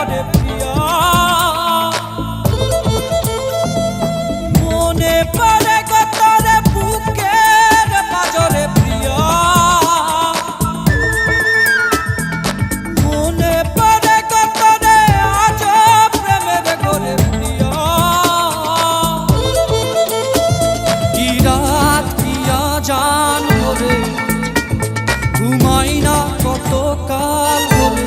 ঘরে প্রিয়া মনে পড়ে গতরে বুকের পাজরে প্রিয়া মনে পড়ে গতরে আজ প্রেমের ঘরে প্রিয়া কি রাত কিয়া জান ভরে ঘুমাই না কত কাল ভরে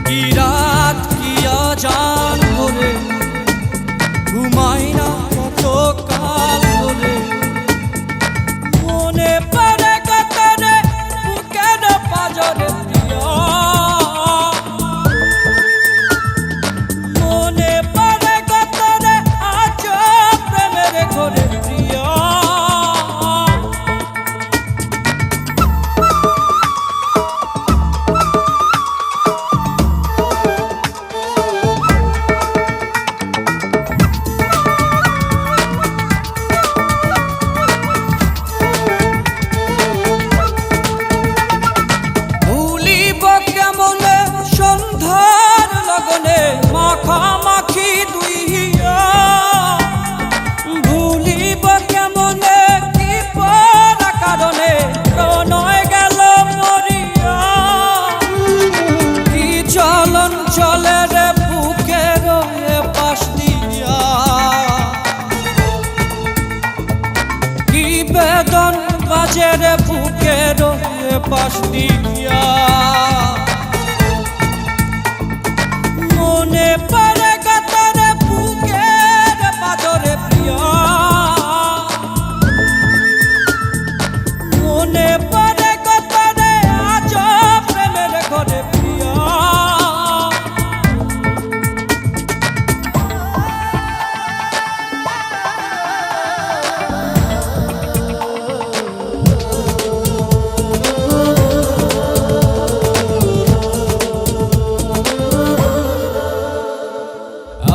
কি রাত কিয়া জান ভরে ঘুমাই না কত কাল ভরে মনে পড়ে গতরে বুকের পাজরে প্রিয়া মনে পড়ে গতরে আজ প্রেমের ঘরে প্রিয়া সন্ধ্যার লগনে মাখামাখি দুই হিয়া ভুলিব কেমনে কি পরা কারণে প্রণয় গেল মরিয়া কি চলন চলে রে বুকের পাশ দিয়া কি বেদন বাজে রে বুকের পাশ দিয়া মনে পড়ে গতরে বুকের পাজরে প্রিয়া মনে পড়ে গতরে আজ প্রেমের ঘরে প্রিয়া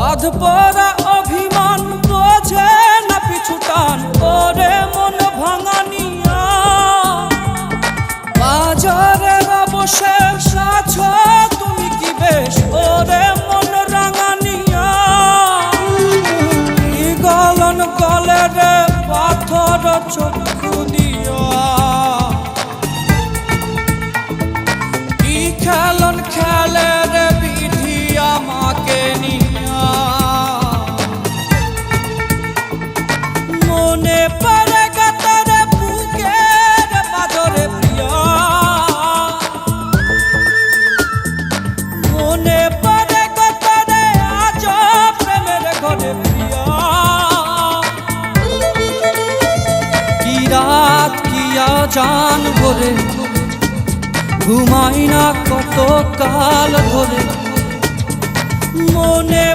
আধপরা অভিমান বোঝে না পিছুটান ওরে মন ভাঙানিয়া বাজারে অবশেষ আছো তুমি কি বেশ ওরে মন রাঙানিয়া কি গলন গলে রে পাথর চক্ষু দিয়া কি খেলন খেলে রে বিধি আমাকে নিয়া মনে পড়ে গতরে বুকের পাজরে প্রিয়া মনে পড়ে গতরে আজ প্রেমের ঘরে প্রিয়া কি রাত কিয়া জান ভরে ঘুমাই না কত কাল ধরে মনে